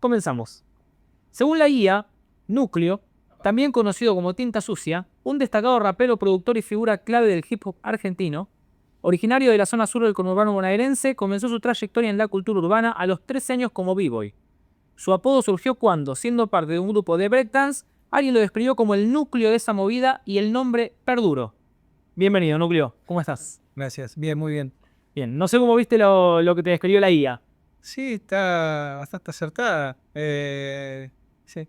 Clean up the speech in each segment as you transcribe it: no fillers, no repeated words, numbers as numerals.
comenzamos. Según la guía, Núcleo, también conocido como Tinta Sucia, un destacado rapero, productor y figura clave del hip hop argentino, originario de la zona sur del conurbano bonaerense, comenzó su trayectoria en la cultura urbana a los 13 años como b-boy. Su apodo surgió cuando, siendo parte de un grupo de breakdance, alguien lo describió como el núcleo de esa movida y el nombre perduró. Bienvenido, Núcleo. ¿Cómo estás? Gracias, bien, muy bien. Bien, no sé cómo viste lo que te describió la guía. Sí, está bastante acertada. Sí,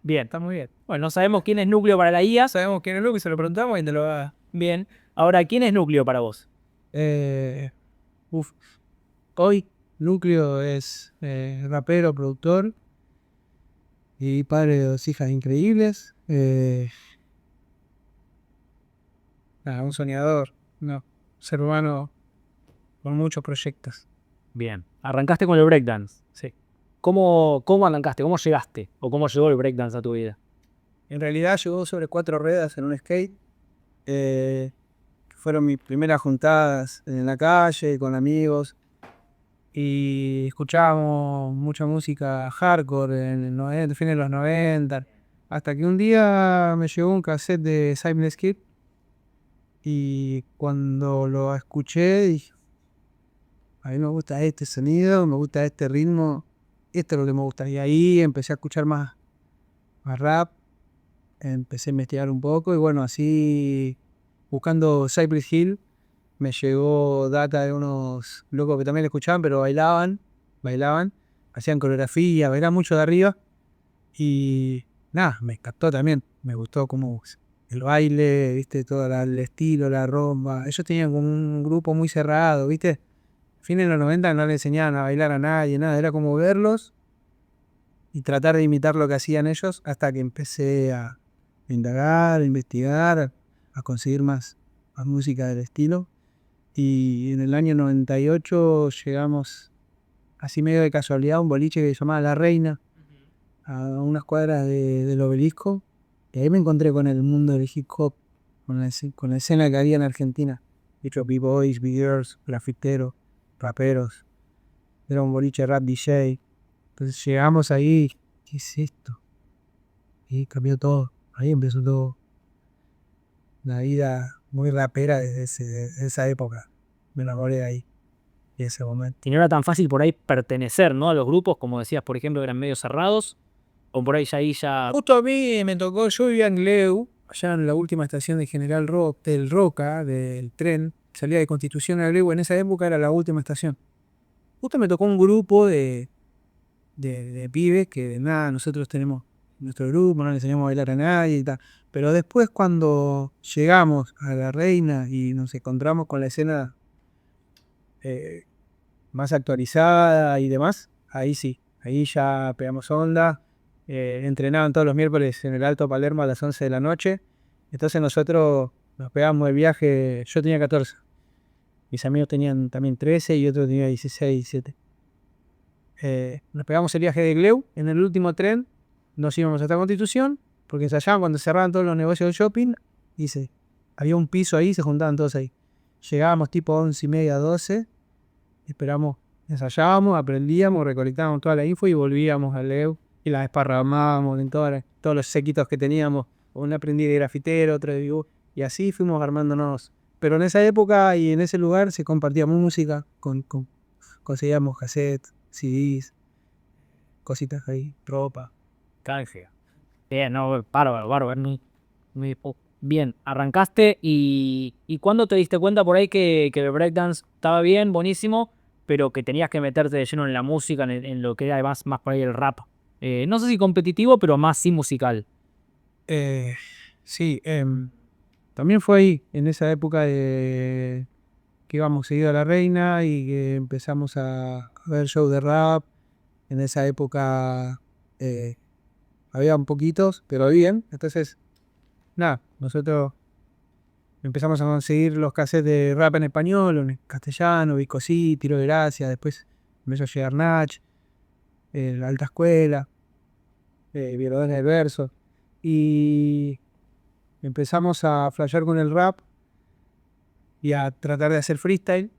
Bien. está muy bien. Bueno, no sabemos quién es Núcleo para la guía. Sabemos quién es Luke y se lo preguntamos y te lo va. Bien. Ahora, ¿quién es Núcleo para vos? Eh, uf. Hoy, Núcleo es rapero, productor y padre de 2 hijas increíbles. Un soñador, no, ser humano con muchos proyectos. Bien. Arrancaste con el breakdance. Sí. ¿Cómo arrancaste? ¿Cómo llegaste? ¿O cómo llegó el breakdance a tu vida? En realidad llegó sobre 4 ruedas en un skate. Fueron mis primeras juntadas en la calle con amigos y escuchábamos mucha música hardcore en el 90, fines de los 90, hasta que un día me llegó un cassette de Cypress Kid y cuando lo escuché dije, a mí me gusta este sonido, me gusta este ritmo, esto es lo que me gusta. Y ahí empecé a escuchar más rap, empecé a investigar un poco y bueno, así buscando Cypress Hill me llegó data de unos locos que también le escuchaban, pero bailaban, hacían coreografía, bailaban mucho de arriba y nada, me encantó también, me gustó como el baile, viste, todo el estilo, la rumba. Ellos tenían como un grupo muy cerrado, viste, fines de los 90 no le enseñaban a bailar a nadie, nada, era como verlos y tratar de imitar lo que hacían ellos hasta que empecé a indagar, a investigar, a conseguir más música del estilo. Y en el año 98 llegamos, así medio de casualidad, a un boliche que se llamaba La Reina, a unas cuadras del Obelisco. Y ahí me encontré con el mundo del hip hop, con la escena que había en Argentina. Hecho b-boys, b-girls, grafiteros, raperos. Era un boliche rap DJ. Entonces llegamos ahí, ¿qué es esto? Y cambió todo. Ahí empezó todo. Una vida muy rapera desde esa época. Me enamoré de ahí, de ese momento. Y no era tan fácil por ahí pertenecer, ¿no? A los grupos, como decías, por ejemplo, eran medio cerrados. O por ahí ya... Justo a mí me tocó, yo vivía en Gleu, allá en la última estación de General del Roca, del tren, salía de Constitución a Gleu, en esa época era la última estación. Justo me tocó un grupo de pibes que de nada, nosotros tenemos nuestro grupo, no le enseñamos a bailar a nadie y tal. Pero después cuando llegamos a La Reina y nos encontramos con la escena eh, más actualizada y demás, ahí sí, ahí ya pegamos onda. Entrenaban todos los miércoles en el Alto Palermo a las 11 de la noche. Entonces nosotros nos pegamos el viaje, yo tenía 14, mis amigos tenían también 13 y otro tenía 16, 17. Nos pegamos el viaje de Gleu en el último tren, nos íbamos hasta Constitución, porque ensayaban cuando cerraban todos los negocios del shopping, dice, había un piso ahí, se juntaban todos ahí. Llegábamos tipo 11:30, 12, esperamos, ensayábamos, aprendíamos, recolectábamos toda la info y volvíamos a Gleu y la desparramábamos en todos los sequitos que teníamos. Un aprendí de grafitero, otro de dibujo, y así fuimos armándonos. Pero en esa época y en ese lugar se compartía música, conseguíamos cassettes, CDs, cositas ahí, ropa. Canje. Bien, no, bárbaro. Bien, arrancaste y ¿cuándo te diste cuenta por ahí que el breakdance estaba bien, buenísimo, pero que tenías que meterte de lleno en la música, en lo que era más por ahí el rap? No sé si competitivo, pero más sí musical. Sí, también fue ahí, en esa época de que íbamos seguido a La Reina y que empezamos a ver shows de rap. En esa época había un poquitos, pero bien. Entonces, nada, nosotros empezamos a conseguir los cassettes de rap en español, en castellano, Vicosí, Tiro de Gracia, después empezó a llegar Nach, la Alta Escuela, Violadores del Verso. Y empezamos a flashear con el rap y a tratar de hacer freestyle.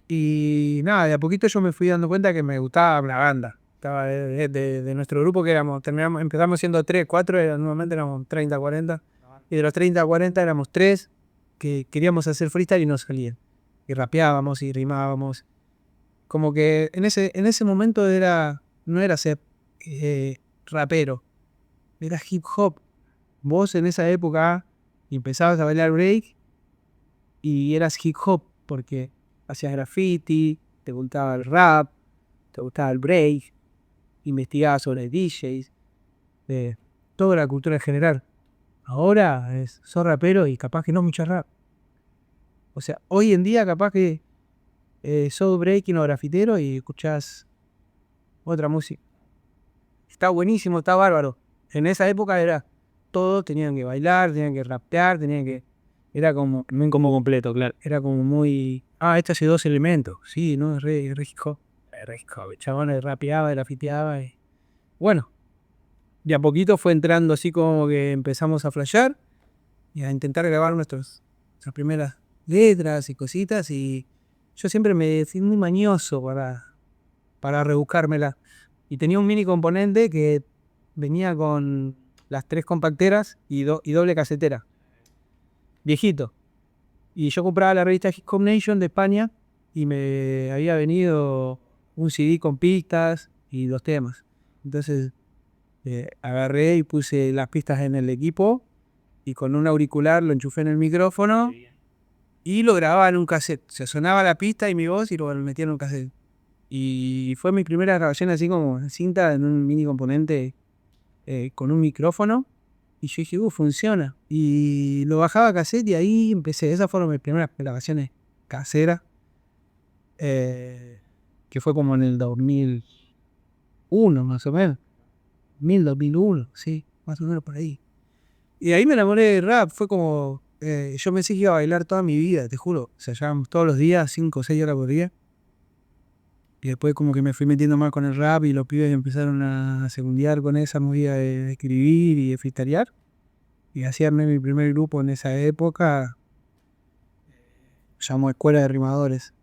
Y nada, de a poquito yo me fui dando cuenta que me gustaba la banda. Estaba de nuestro grupo que empezamos siendo 3, 4, normalmente éramos 30, 40. Y de los 30 a 40 éramos 3 que queríamos hacer freestyle y no salían. Y rapeábamos y rimábamos. Como que en ese momento no era ser rapero, era hip hop. Vos en esa época empezabas a bailar break y eras hip hop porque hacías graffiti, te gustaba el rap, te gustaba el break, investigabas sobre DJs, toda la cultura en general. Ahora sos rapero y capaz que no mucho rap. O sea, hoy en día capaz que sos breaking o grafitero y escuchás otra música. Está buenísimo, está bárbaro. En esa época era todo, tenían que bailar, tenían que rapear, era como, También como completo, claro. era como muy, este hace 2 elementos, sí, ¿no? Es re hip hop, el chabón rapeaba, grafiteaba y bueno, de a poquito fue entrando así como que empezamos a flashear y a intentar grabar nuestras primeras letras y cositas y yo siempre me decía muy mañoso para rebuscármela. Y tenía un mini componente que venía con las 3 compacteras y doble casetera. Viejito. Y yo compraba la revista Hip Hop Nation de España y me había venido un CD con pistas y 2 temas. Entonces agarré y puse las pistas en el equipo y con un auricular lo enchufé en el micrófono y lo grababa en un cassette. Se sonaba la pista y mi voz y lo metía en un cassette. Y fue mi primera grabación así como en cinta en un mini componente con un micrófono. Y yo dije, funciona. Y lo bajaba a cassette y ahí empecé. Esas fueron mis primeras grabaciones caseras. Que fue como en el 2001 más o menos. 2001, sí, más o menos por ahí. Y ahí me enamoré de rap. Fue como, yo pensé que iba a bailar toda mi vida, te juro. O sea, ya todos los días, 5 o 6 horas por día. Y después como que me fui metiendo más con el rap y los pibes empezaron a secundiar con esa movida de escribir y de freestylear. Y así armé mi primer grupo en esa época. Se llamó Escuela de Rimadores.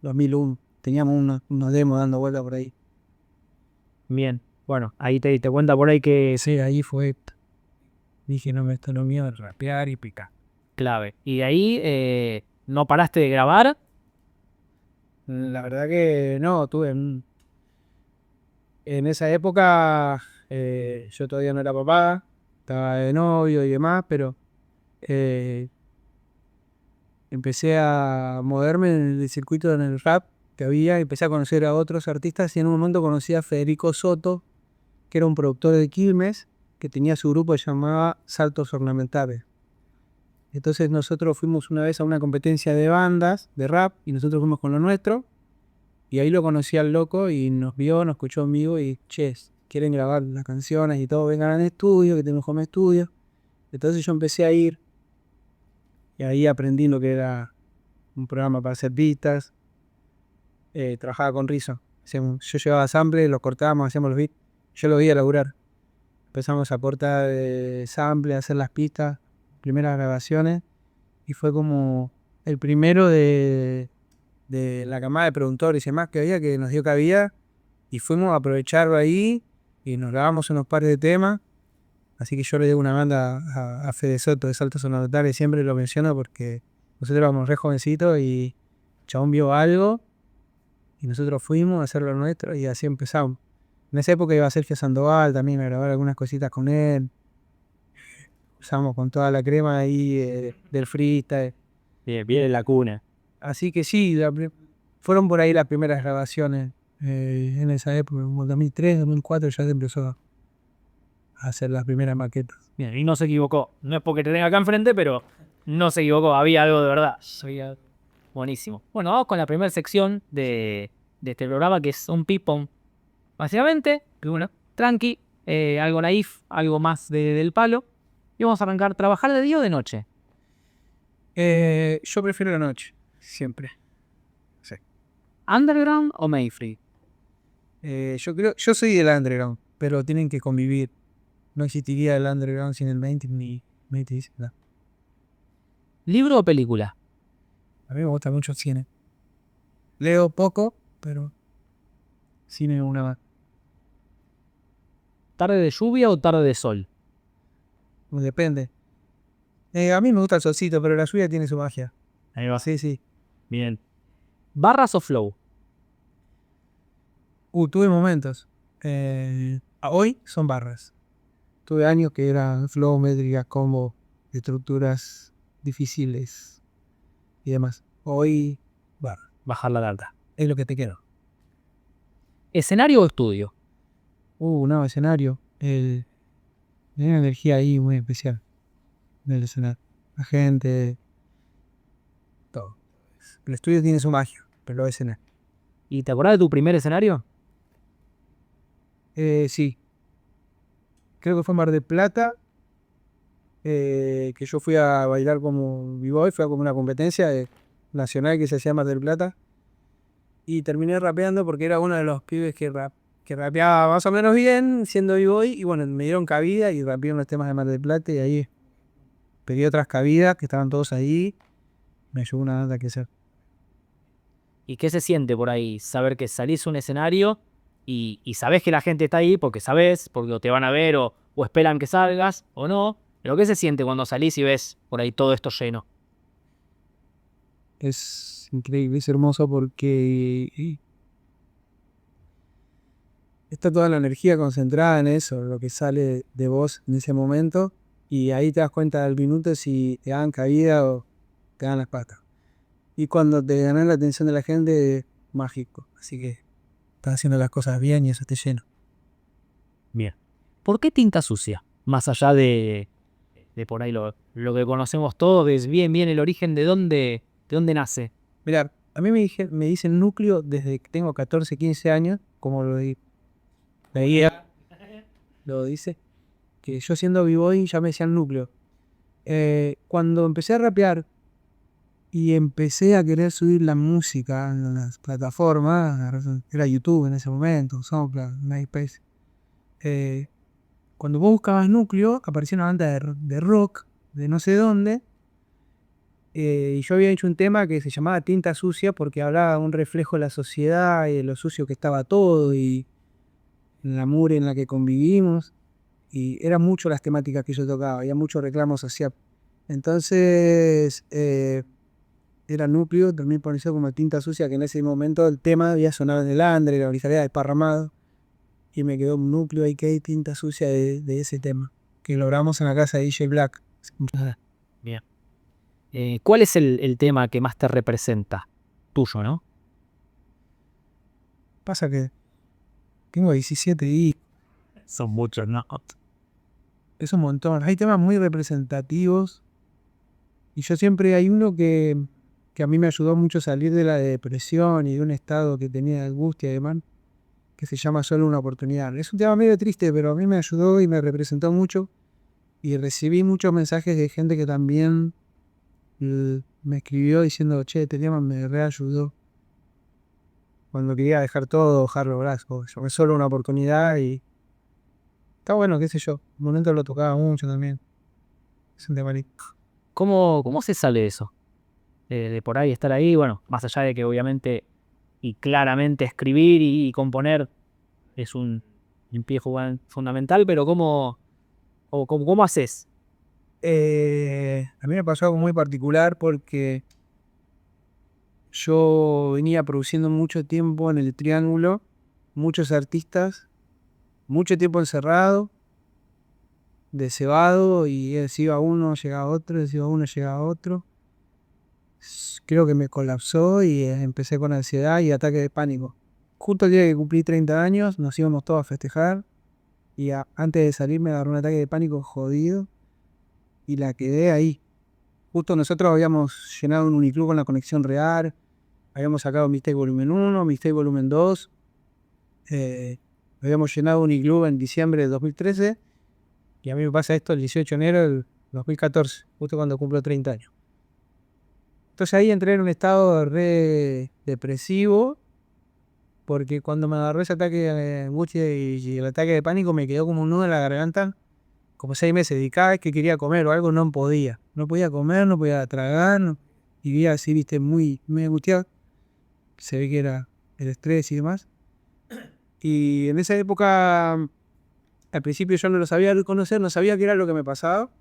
2001. Teníamos unos demos dando vueltas por ahí. Bien. Bueno, ahí te diste cuenta por ahí que es Sí, ahí fue. Dije, no, esto no es mío, rapear y picar. clave. Y de ahí no paraste de grabar. La verdad que no, en esa época yo todavía no era papá, estaba de novio y demás, pero empecé a moverme en el circuito en el rap que había, empecé a conocer a otros artistas y en un momento conocí a Federico Soto, que era un productor de Quilmes, que tenía su grupo que se llamaba Saltos Ornamentales. Entonces nosotros fuimos una vez a una competencia de bandas de rap y nosotros fuimos con lo nuestro. Y ahí lo conocí al loco y nos vio, nos escuchó en vivo y, quieren grabar las canciones y todo, vengan al estudio, que tengo home studio. Entonces yo empecé a ir y ahí aprendí lo que era un programa para hacer pistas. Trabajaba con Rizzo. Yo llevaba sample, los cortábamos, hacíamos los beats. Yo lo veía laburar. Empezamos a cortar sample, a hacer las pistas, primeras grabaciones. Y fue como el primero de la camada de productores y demás que había, que nos dio cabida y fuimos a aprovecharlo ahí y nos grabamos unos pares de temas. Así que yo le digo una banda a Fede Soto de Saltos Ornamentales, siempre lo menciono porque nosotros éramos re jovencitos y el chabón vio algo y nosotros fuimos a hacer lo nuestro y así empezamos. En esa época iba Sergio Sandoval también a grabar algunas cositas con él. Usamos con toda la crema ahí del freestyle. Bien en la cuna. Así que sí, fueron por ahí las primeras grabaciones en esa época, como 2003, 2004 ya se empezó a hacer las primeras maquetas. Bien, y no se equivocó. No es porque te tenga acá enfrente, pero no se equivocó. Había algo de verdad. Buenísimo. Bueno, vamos con la primera sección de este programa, que es un ping-pong. Básicamente, bueno, tranqui, algo naif, algo más del palo. Y vamos a arrancar, ¿trabajar de día o de noche? Yo prefiero la noche, siempre. Sí. ¿Underground o Mayfree? Yo soy del underground, pero tienen que convivir. No existiría el underground sin el mainstream ni mainstream. No. ¿Libro o película? A mí me gusta mucho el cine. Leo poco, pero cine es una más. ¿Tarde de lluvia o tarde de sol? Depende. A mí me gusta el solcito, pero la lluvia tiene su magia. Ahí va. Sí, sí. Bien. ¿Barras o flow? Tuve momentos. Hoy son barras. Tuve años que eran flow, métricas, combo, estructuras difíciles y demás. Hoy, barra. Bajar la data. Es lo que te queda. ¿Escenario o estudio? No, escenario. Hay una energía ahí muy especial del escenario. La gente, todo. El estudio tiene su magia, pero el escenario. ¿Y te acordás de tu primer escenario? Sí. Creo que fue en Mar del Plata. Que yo fui a bailar como b-boy, fue a como una competencia nacional que se hacía en Mar del Plata. Y terminé rapeando porque era uno de los pibes que rapeaba más o menos bien, siendo b-boy. Y bueno, me dieron cabida y rapeé unos temas de Mar del Plata. Y ahí pedí otras cabidas que estaban todos ahí. Me ayudó una banda que hacer. ¿Y qué se siente por ahí? Saber que salís a un escenario y sabés que la gente está ahí porque sabés, porque te van a ver o esperan que salgas o no. Pero ¿qué se siente cuando salís y ves por ahí todo esto lleno? Es increíble, es hermoso porque está toda la energía concentrada en eso, lo que sale de vos en ese momento. Y ahí te das cuenta al minuto si te dan cabida o te dan las patas. Y cuando te ganas la atención de la gente, mágico. Así que estás haciendo las cosas bien y eso te llena. Bien. ¿Por qué tinta sucia? Más allá de por ahí lo que conocemos todos, es bien el origen de dónde nace. Mirá, a mí me dicen núcleo desde que tengo 14, 15 años, como la guía lo dice, que yo siendo b-boy ya me decían núcleo. Cuando empecé a rapear y empecé a querer subir la música en las plataformas, era YouTube en ese momento, SoundCloud, MySpace. Cuando vos buscabas núcleo, aparecía una banda de rock de no sé dónde. Y yo había hecho un tema que se llamaba Tinta Sucia porque hablaba de un reflejo de la sociedad y de lo sucio que estaba todo y la mugre en la que convivimos. Y eran mucho las temáticas que yo tocaba, había mucho reclamo social. Entonces, era núcleo, también por eso como Tinta Sucia, que en ese momento el tema había sonado en el Andre, la originalidad desparramado. Y me quedó un núcleo ahí que hay Tinta Sucia de ese tema, que logramos en la casa de DJ Black. Bien. ¿Cuál es el tema que más te representa? Tuyo, ¿no? Pasa que tengo 17 y Son muchos, ¿no? es un montón. Hay temas muy representativos y yo siempre hay uno que a mí me ayudó mucho a salir de la depresión y de un estado que tenía de angustia y demás, que se llama Solo una oportunidad. Es un tema medio triste, pero a mí me ayudó y me representó mucho y recibí muchos mensajes de gente que también me escribió diciendo, che, este tema me reayudó cuando quería dejar todo, bajar los brazos. Yo, es solo una oportunidad y está bueno, qué sé yo. En un momento lo tocaba mucho también. Es un tema lindo. ¿Cómo se sale de eso? De por ahí estar ahí, bueno, más allá de que obviamente y claramente escribir y componer es un pie fundamental, pero ¿cómo haces? A mí me pasó algo muy particular porque yo venía produciendo mucho tiempo en el Triángulo, muchos artistas, mucho tiempo encerrado, desebado, y se iba uno, llegaba otro, se iba uno, llegaba otro. Creo que me colapsó y empecé con ansiedad y ataque de pánico. Justo el día que cumplí 30 años, nos íbamos todos a festejar y antes de salir me agarró un ataque de pánico jodido y la quedé ahí. Justo nosotros habíamos llenado un uniclub con la conexión real, habíamos sacado Mixtape Volumen 1, Mixtape Volumen 2, habíamos llenado un uniclub en diciembre de 2013 y a mí me pasa esto el 18 de enero del 2014, justo cuando cumplo 30 años. Entonces ahí entré en un estado re depresivo porque cuando me agarró ese ataque de angustia y el ataque de pánico me quedó como un nudo en la garganta, como 6 meses, y cada vez que quería comer o algo no podía. No podía comer, no podía tragar, y vivía así, viste, muy angustiado. Se ve que era el estrés y demás. Y en esa época al principio yo no lo sabía reconocer, no sabía qué era lo que me pasaba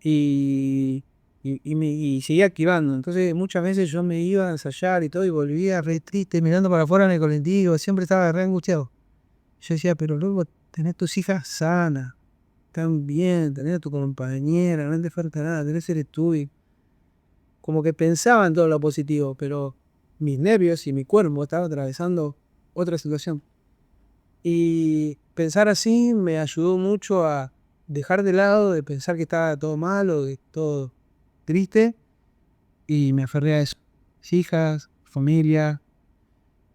y, y seguía activando. Entonces muchas veces yo me iba a ensayar y todo y volvía re triste, mirando para afuera en el colectivo, siempre estaba re angustiado. Yo decía, pero luego tenés tus hijas sanas, están bien, tenés a tu compañera, no te falta nada, tenés el estudio. Como que pensaba en todo lo positivo, pero mis nervios y mi cuerpo estaban atravesando otra situación. Y pensar así me ayudó mucho a dejar de lado de pensar que estaba todo mal o que todo triste y me aferré a eso. Mis hijas, familia,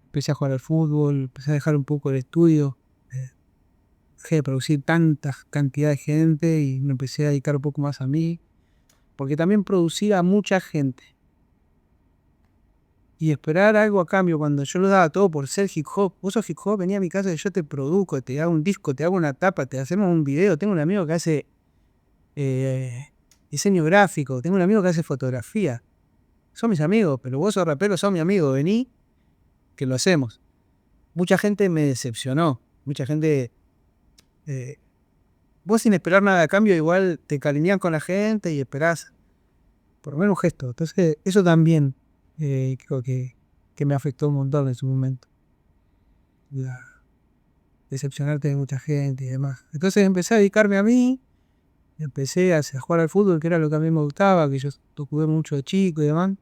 empecé a jugar al fútbol, empecé a dejar un poco el estudio, dejé de producir tanta cantidad de gente y me empecé a dedicar un poco más a mí, porque también producía a mucha gente. Y esperar algo a cambio cuando yo lo daba todo por ser hip hop. Vos sos hip hop, venía a mi casa y yo te produzco, te hago un disco, te hago una tapa, te hacemos un video. Tengo un amigo que hace diseño gráfico, tengo un amigo que hace fotografía. Son mis amigos, pero vos sos rapero, sos mi amigo, vení, que lo hacemos. Mucha gente me decepcionó, mucha gente... vos sin esperar nada a cambio igual te cariñás con la gente y esperás por lo menos un gesto. Entonces eso también creo que me afectó un montón en su momento. La, decepcionarte de mucha gente y demás. Entonces empecé a dedicarme a mí, empecé a jugar al fútbol, que era lo que a mí me gustaba, que yo lo jugué mucho de chico y demás,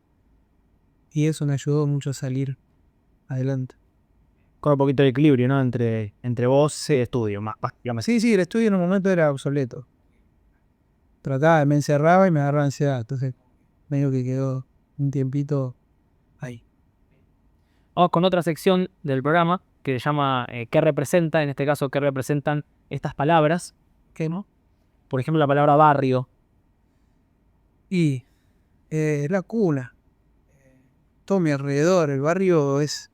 y eso me ayudó mucho a salir adelante. Con un poquito de equilibrio, ¿no? Entre vos y estudio, más básicamente. Sí, sí, el estudio en un momento era obsoleto. Trataba, me encerraba y me agarraba ansiedad, entonces medio que quedó un tiempito ahí. Vamos con otra sección del programa que se llama ¿qué representa? En este caso, ¿qué representan estas palabras? ¿Qué no? Por ejemplo, la palabra barrio. Y la cuna, todo mi alrededor, el barrio es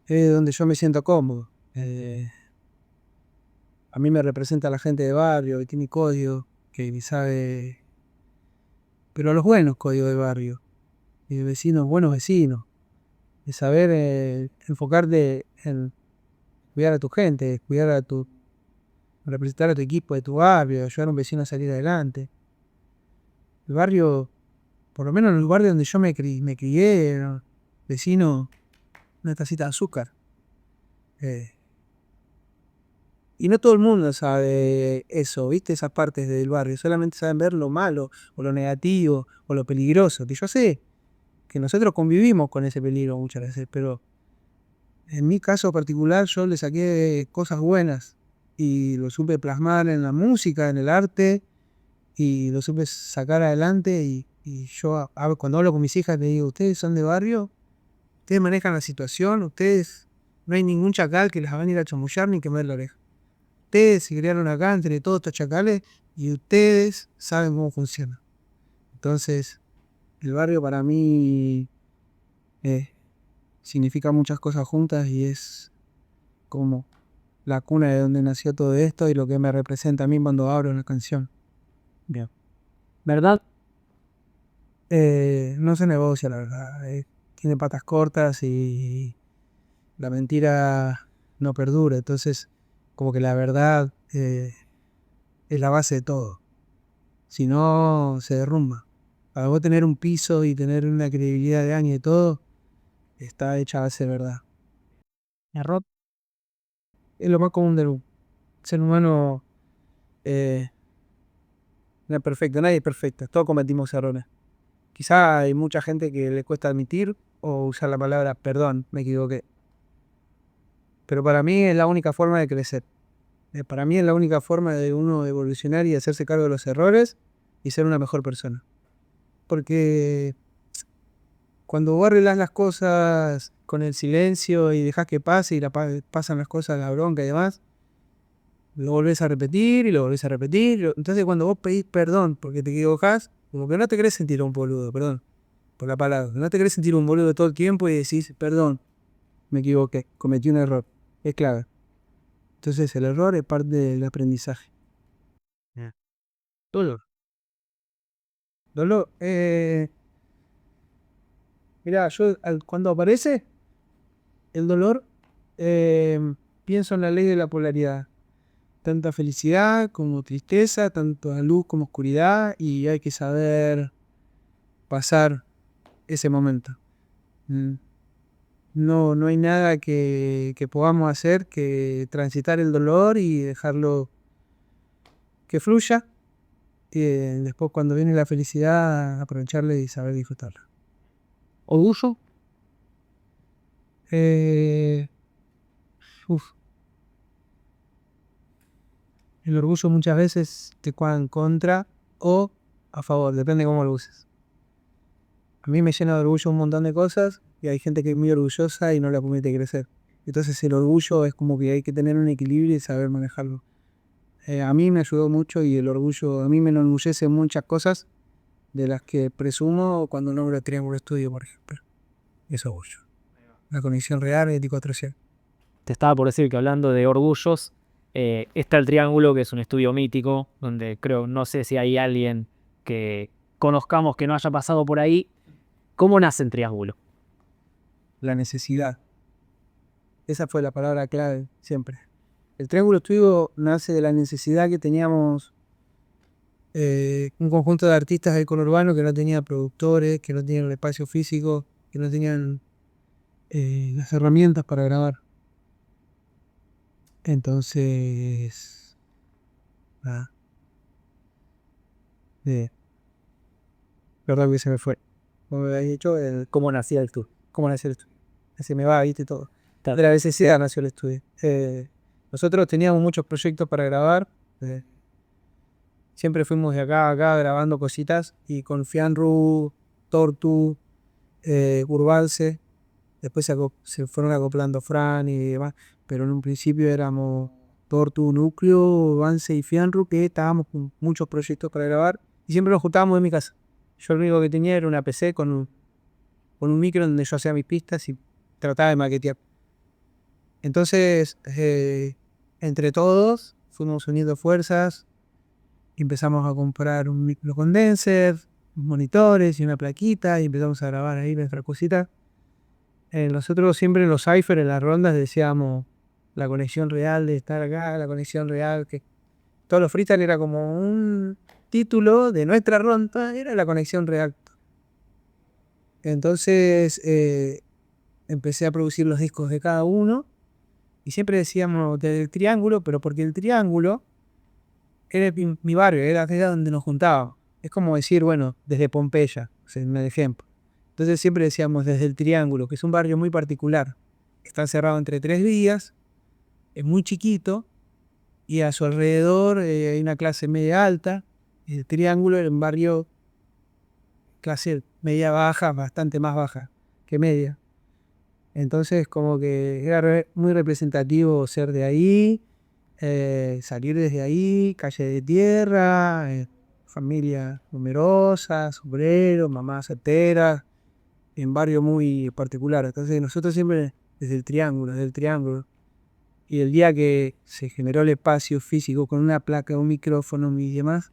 donde yo me siento cómodo. A mí me representa la gente de barrio, que tiene código, que ni sabe, pero los buenos códigos de barrio, y de vecinos, buenos vecinos, de saber enfocarte en cuidar a tu gente, cuidar a tu, representar a tu equipo de tu barrio, ayudar a un vecino a salir adelante. El barrio, por lo menos en el barrio donde yo me crié, ¿no? Vecino, una tacita de azúcar. Eh, Y no todo el mundo sabe eso, ¿viste? Esas partes del barrio. Solamente saben ver lo malo, o lo negativo, o lo peligroso. Que yo sé que nosotros convivimos con ese peligro muchas veces, pero en mi caso particular yo le saqué cosas buenas y lo supe plasmar en la música, en el arte, y lo supe sacar adelante. Y yo cuando hablo con mis hijas le digo, ustedes son de barrio, ustedes manejan la situación, ustedes no hay ningún chacal que les van a ir a chamullar ni quemar la oreja. Ustedes se criaron acá entre todos estos chacales y ustedes saben cómo funciona. Entonces, el barrio para mí significa muchas cosas juntas y es como la cuna de donde nació todo esto y lo que me representa a mí cuando abro una canción. Bien. ¿Verdad? No se negocia, la verdad. Tiene patas cortas y la mentira no perdura. Entonces, como que la verdad es la base de todo. Si no, se derrumba. Para vos tener un piso y tener una credibilidad de años y todo, está hecha a base de verdad. Error. Es lo más común del ser humano. eh, no es perfecto, nadie es perfecto, todos cometimos errores. Quizá hay mucha gente que le cuesta admitir o usar la palabra perdón, me equivoqué. Pero para mí es la única forma de crecer. Para mí es la única forma de uno evolucionar y hacerse cargo de los errores y ser una mejor persona. Porque cuando vos arreglás las cosas con el silencio y dejás que pase y pasan las cosas, la bronca y demás, lo volvés a repetir y lo volvés a repetir. Entonces cuando vos pedís perdón porque te equivocás, como que no te querés sentir un boludo, perdón por la palabra, no te querés sentir un boludo todo el tiempo y decís, perdón, me equivoqué, cometí un error. Es clave. Entonces el error es parte del aprendizaje. Yeah. Dolor. Dolor, mirá, yo cuando aparece el dolor Pienso en la ley de la polaridad. Tanta felicidad como tristeza, tanto luz como oscuridad, y hay que saber pasar ese momento. Mm. No hay nada que podamos hacer que transitar el dolor y dejarlo que fluya. Y después cuando viene la felicidad, aprovecharla y saber disfrutarla. ¿Orgullo? Eh, uf, el orgullo muchas veces te juega en contra o a favor, depende de cómo lo uses. A mí me llena de orgullo un montón de cosas y hay gente que es muy orgullosa y no la permite crecer. Entonces el orgullo es como que hay que tener un equilibrio y saber manejarlo. A mí me ayudó mucho y el orgullo, a mí me enorgullece muchas cosas de las que presumo cuando nombro el Triángulo Estudio, por ejemplo. Es orgullo. La conexión real 24/7. Te estaba por decir que hablando de orgullos, está el Triángulo, que es un estudio mítico, donde creo, no sé si hay alguien que conozcamos que no haya pasado por ahí. ¿Cómo nace el Triángulo? La necesidad. Esa fue la palabra clave siempre. El Triángulo Estudio nace de la necesidad que teníamos un conjunto de artistas del conurbano que no tenían productores, que no tenían el espacio físico, que no tenían las herramientas para grabar. Entonces, nada, verdad que se me fue. Como me habéis dicho, ¿Cómo nacía el estudio? cómo nació el estudio. Se me va, viste todo. Claro. De la BCCA nació el estudio. Nosotros teníamos muchos proyectos para grabar. Siempre fuimos de acá a acá grabando cositas. Y con Fianru, Tortu, Urbalce. Después se fueron acoplando Fran y demás. Pero en un principio éramos Tortu, Núcleo, Urbalce y Fianru, que estábamos con muchos proyectos para grabar. Y siempre nos juntábamos en mi casa. Yo lo único que tenía era una PC con un micro donde yo hacía mis pistas y trataba de maquetear. Entonces, entre todos, fuimos uniendo fuerzas y empezamos a comprar un micro condenser, monitores y una plaquita y empezamos a grabar ahí nuestra cosita. Nosotros siempre en los cypher, en las rondas, decíamos la conexión real de estar acá, la conexión real, que todos los freestyle era como un título de nuestra ronda, era la conexión real. Entonces empecé a producir los discos de cada uno y siempre decíamos desde el Triángulo, pero porque el Triángulo era mi barrio, era donde nos juntábamos. Es como decir, bueno, desde Pompeya, es un ejemplo. Entonces siempre decíamos desde el Triángulo, que es un barrio muy particular. Está cerrado entre 3 vías, es muy chiquito y a su alrededor hay una clase media alta. El Triángulo era un barrio clase media baja, bastante más baja que media. Entonces como que era muy representativo ser de ahí, salir desde ahí, calle de tierra, familia numerosa, obreros, mamás solteras, en barrio muy particular. Entonces nosotros siempre desde el triángulo. Y el día que se generó el espacio físico con una placa, un micrófono y demás,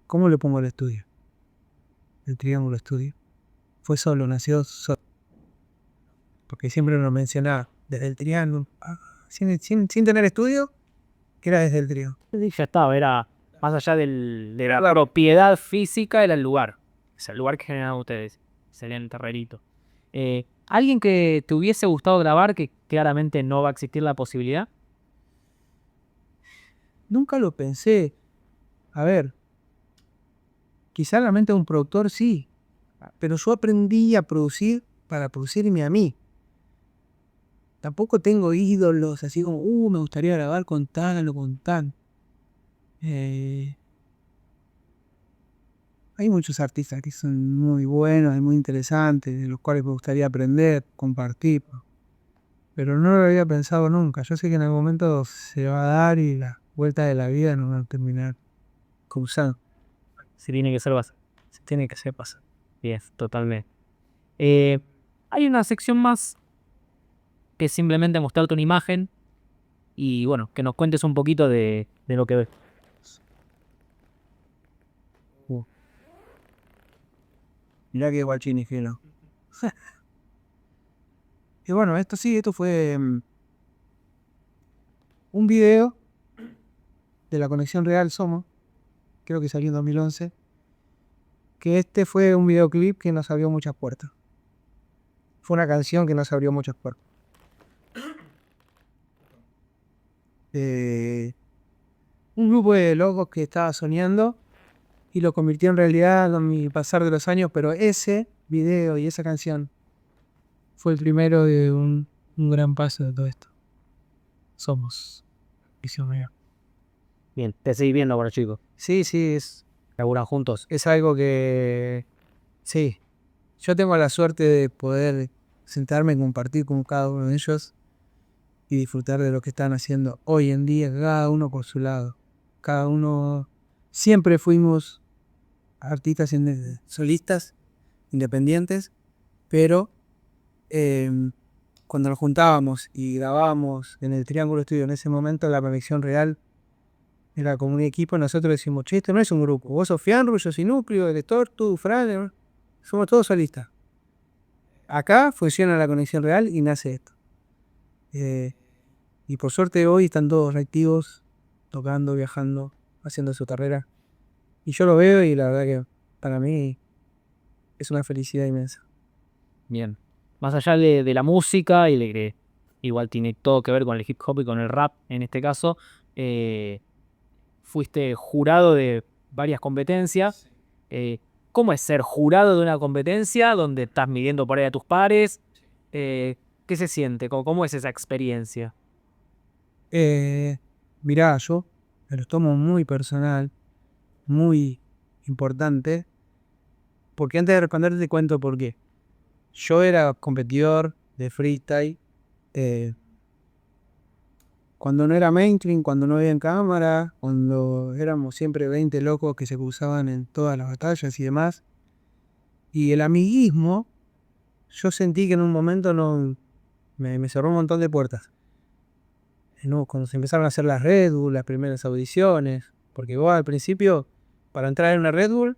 ¿cómo le pongo el estudio? El Triángulo Estudio. Fue solo, nació solo. Porque siempre nos mencionaba desde el Triángulo, sin tener estudio, que era desde el Triángulo. Sí, ya estaba, era más allá de la propiedad física, era el lugar. O sea, el lugar que generaban ustedes. Sería el terrerito. ¿Alguien que te hubiese gustado grabar, que claramente no va a existir la posibilidad? Nunca lo pensé. A ver, quizá la mente de un productor sí, pero yo aprendí a producir para producirme a mí. Tampoco tengo ídolos así como, me gustaría grabar con tal o con tal. Hay muchos artistas que son muy buenos y muy interesantes, de los cuales me gustaría aprender, compartir, pero no lo había pensado nunca. Yo sé que en algún momento se va a dar y las vueltas de la vida nos van a terminar cruzando. Si tiene que ser, se tiene que ser pasar. Bien, totalmente. Hay una sección más que es simplemente mostrarte una imagen y bueno, que nos cuentes un poquito de lo que ves. Mirá que guachín, Gelo. Y bueno, esto fue un video de la Conexión Real Somos, creo que salió en 2011, que este fue un videoclip que nos abrió muchas puertas. Fue una canción que nos abrió muchas puertas. Un grupo de locos que estaba soñando y lo convirtió en realidad con el pasar de los años, pero ese video y esa canción fue el primero de un gran paso de todo esto. Somos Visión Real. Bien, te seguís viendo con los chicos. Sí, Laburan juntos. es algo que, sí, yo tengo la suerte de poder sentarme y compartir con cada uno de ellos y disfrutar de lo que están haciendo hoy en día, cada uno por su lado. Cada uno, siempre fuimos artistas solistas, independientes, pero cuando nos juntábamos y grabábamos en el Triángulo Estudio, en ese momento la Conexión Real era como un equipo. Nosotros decimos, che, esto no es un grupo, vos sos Fianru, yo soy Núcleo, el Tortu, Fran, somos todos solistas. Acá funciona la Conexión Real y nace esto. Y por suerte hoy están todos reactivos, tocando, viajando, haciendo su carrera. Y yo lo veo y la verdad que para mí es una felicidad inmensa. Bien. Más allá de la música y de que igual tiene todo que ver con el hip hop y con el rap en este caso, fuiste jurado de varias competencias. ¿Cómo es ser jurado de una competencia donde estás midiendo por ahí a tus pares? ¿Qué se siente? ¿Cómo es esa experiencia? Mirá, yo me lo tomo muy personal, muy importante, porque antes de responderte te cuento por qué. Yo era competidor de freestyle cuando no era mainstream, cuando no había en cámara, cuando éramos siempre 20 locos que se cruzaban en todas las batallas y demás. Y el amiguismo, yo sentí que en un momento me cerró un montón de puertas. No, cuando se empezaron a hacer las Red Bull, las primeras audiciones, porque vos al principio, para entrar en una Red Bull,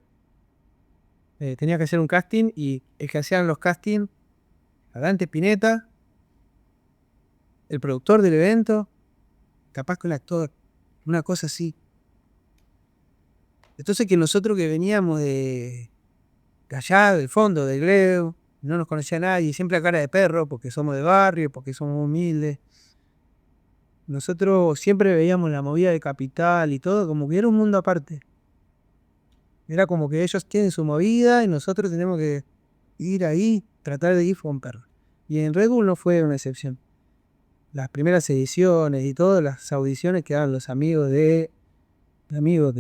tenías que hacer un casting y el que hacían los castings, Dante Spinetta, el productor del evento, capaz con el actor, una cosa así. Entonces que nosotros que veníamos de allá, del fondo, del Greu, no nos conocía nadie, siempre a cara de perro, porque somos de barrio, porque somos humildes. Nosotros siempre veíamos la movida de Capital y todo, como que era un mundo aparte. Era como que ellos tienen su movida y nosotros tenemos que ir ahí, tratar de ir con perro. Y en Red Bull no fue una excepción. Las primeras ediciones y todas las audiciones quedaban los amigos de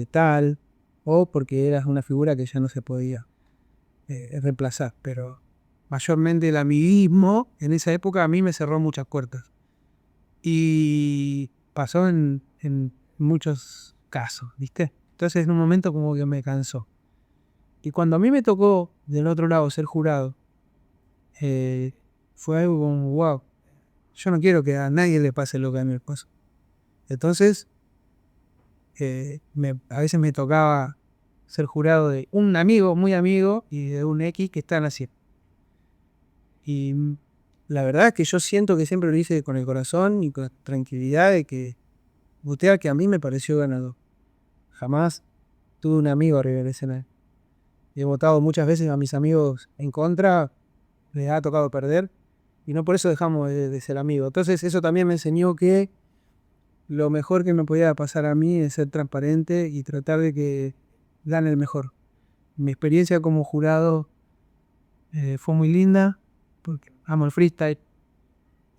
tal, o porque eras una figura que ya no se podía reemplazar. Pero mayormente el amiguismo en esa época a mí me cerró muchas puertas. Y pasó en muchos casos, ¿viste? Entonces en un momento como que me cansó. Y cuando a mí me tocó del otro lado ser jurado, fue algo como, wow, yo no quiero que a nadie le pase lo que a mí me pasó. Entonces, a veces me tocaba ser jurado de un amigo, muy amigo, y de un X que están haciendo. Y la verdad es que yo siento que siempre lo hice con el corazón y con la tranquilidad de que voté al que a mí me pareció ganador. Jamás tuve un amigo arriba del escenario. He votado muchas veces a mis amigos en contra, les ha tocado perder, y no por eso dejamos de ser amigos. Entonces eso también me enseñó que lo mejor que me podía pasar a mí es ser transparente y tratar de que gane el mejor. Mi experiencia como jurado fue muy linda, porque amo el freestyle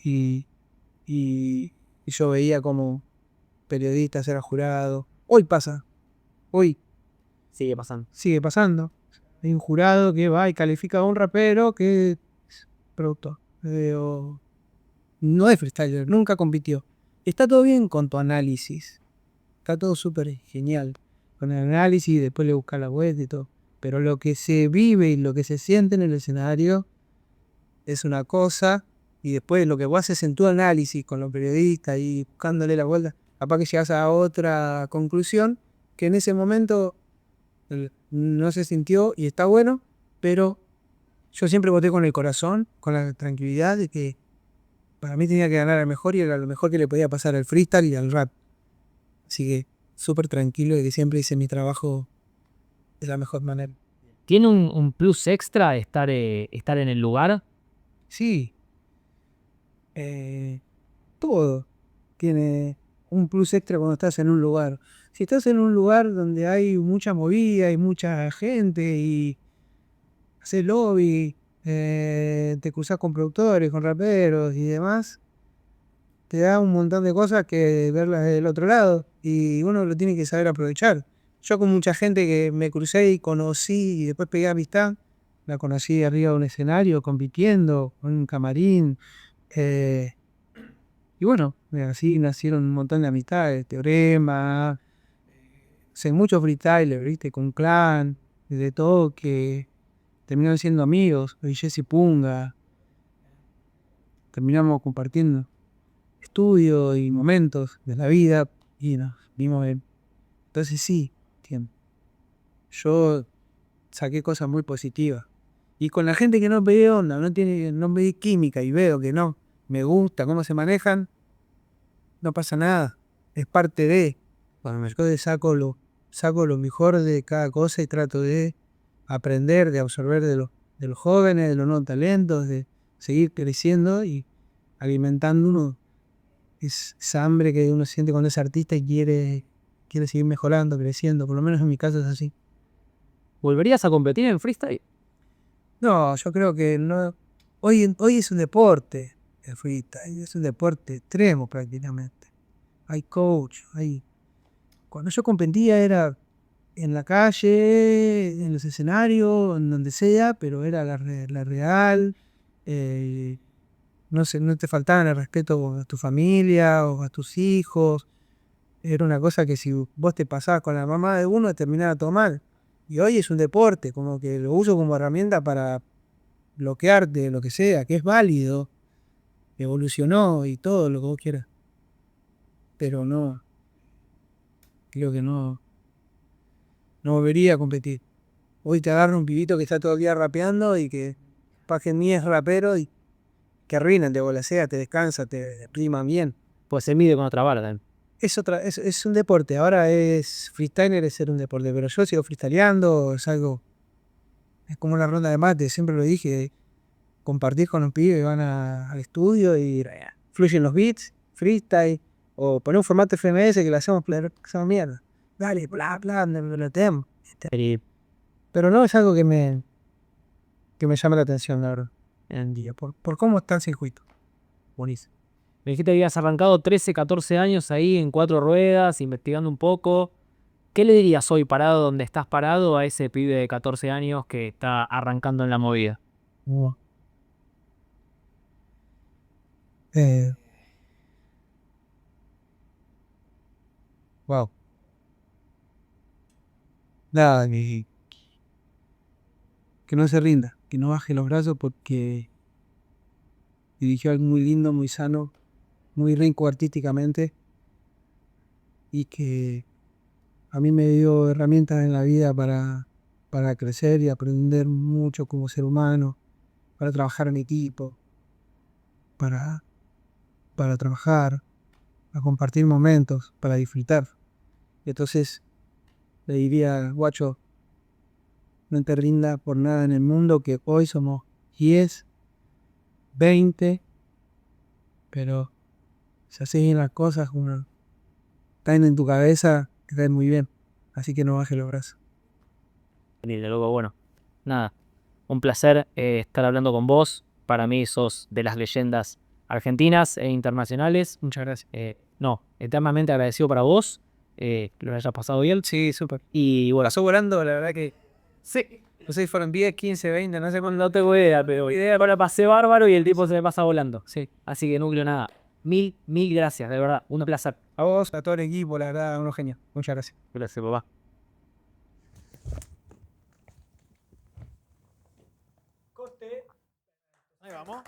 y, y yo veía como periodistas era jurado. Hoy pasa, hoy Sigue pasando. sigue pasando. Hay un jurado que va y califica a un rapero que es productor. No es freestyler, nunca compitió. Está todo bien con tu análisis. Está todo súper genial. Con el análisis, después le busca la vuelta y todo. Pero lo que se vive y lo que se siente en el escenario es una cosa. Y después lo que vos haces en tu análisis con los periodistas y buscándole la vuelta, capaz que llegas a otra conclusión que en ese momento no se sintió y está bueno, pero yo siempre voté con el corazón, con la tranquilidad de que para mí tenía que ganar al mejor y era lo mejor que le podía pasar al freestyle y al rap. Así que súper tranquilo y que siempre hice mi trabajo de la mejor manera. ¿Tiene un plus extra estar en el lugar? Sí, todo tiene un plus extra cuando estás en un lugar. Si estás en un lugar donde hay mucha movida y mucha gente y haces lobby, te cruzas con productores, con raperos y demás, te da un montón de cosas que verlas del otro lado y uno lo tiene que saber aprovechar. Yo con mucha gente que me crucé y conocí y después pegué amistad, la conocí arriba de un escenario compitiendo, con un camarín. Y bueno, así nacieron un montón de amistades, Teorema, sé, muchos freestylers, ¿viste? Con Clan, de todo, que terminaron siendo amigos, y Jesse Punga, terminamos compartiendo estudios y momentos de la vida y nos vimos bien. Entonces sí, entiendo. Yo saqué cosas muy positivas. Y con la gente que no me dio onda, no me di química y veo que no, me gusta cómo se manejan, no pasa nada. Es parte de. Bueno, yo saco lo mejor de cada cosa y trato de aprender, de absorber de los jóvenes, de los nuevos talentos, de seguir creciendo y alimentando esa hambre que uno siente cuando es artista y quiere seguir mejorando, creciendo. Por lo menos en mi caso es así. ¿Volverías a competir en freestyle? No, yo creo que no. Hoy es un deporte, el freestyle, es un deporte extremo prácticamente. Hay coach, Cuando yo competía era en la calle, en los escenarios, en donde sea, pero era la real. eh, no sé, no te faltaban el respeto a tu familia o a tus hijos. Era una cosa que si vos te pasabas con la mamá de uno, terminaba todo mal. Y hoy es un deporte, como que lo uso como herramienta para bloquearte, lo que sea, que es válido, evolucionó y todo lo que vos quieras. Pero no, creo que no volvería a competir. Hoy te agarra un pibito que está todo el día rapeando y que para que ni es rapero y que arruinan, te bolasea, te descansa, te riman bien. Pues se mide con otra vara también. Es un deporte, ahora es freestyler, es ser un deporte, pero yo sigo freestyleando, es como una ronda de mate, siempre lo dije, compartir con los pibes, van al estudio y fluyen los beats, freestyle, o poner un formato FMS que lo hacemos, hacemos mierda. Dale, bla, bla, lo tenemos. Y Pero no es algo que me llame la atención, la verdad, en el día, por cómo está el circuito. Buenísimo. me dijiste que habías arrancado 13, 14 años ahí en 4 ruedas, investigando un poco. ¿Qué le dirías hoy parado donde estás parado a ese pibe de 14 años que está arrancando en la movida? Wow. Eh, wow. Nada, que no se rinda, que no baje los brazos porque dirigió algo muy lindo, muy sano, muy rico artísticamente y que a mí me dio herramientas en la vida para crecer y aprender mucho como ser humano, para trabajar en equipo, para, para trabajar, para compartir momentos, para disfrutar. Entonces le diría, guacho, no te rindas por nada en el mundo, que hoy somos 10, 20, pero si haces bien las cosas, uno caen en tu cabeza, te caen muy bien. Así que no bajes los brazos. Y de luego, bueno, nada, un placer estar hablando con vos. Para mí sos de las leyendas argentinas e internacionales. Muchas gracias. No, eternamente agradecido para vos, que lo hayas pasado bien. Sí, súper. Y bueno, Pasó volando, la verdad que, sí, no sé si fueron 10, 15, 20, no sé cuándo. no tengo idea, pero ahora pasé bárbaro y el tipo se me pasa volando. Sí. Así que núcleo, nada. Mil gracias, de verdad, un placer. A vos, a todo el equipo, la verdad, unos genios. Muchas gracias. Gracias, papá. Ahí vamos.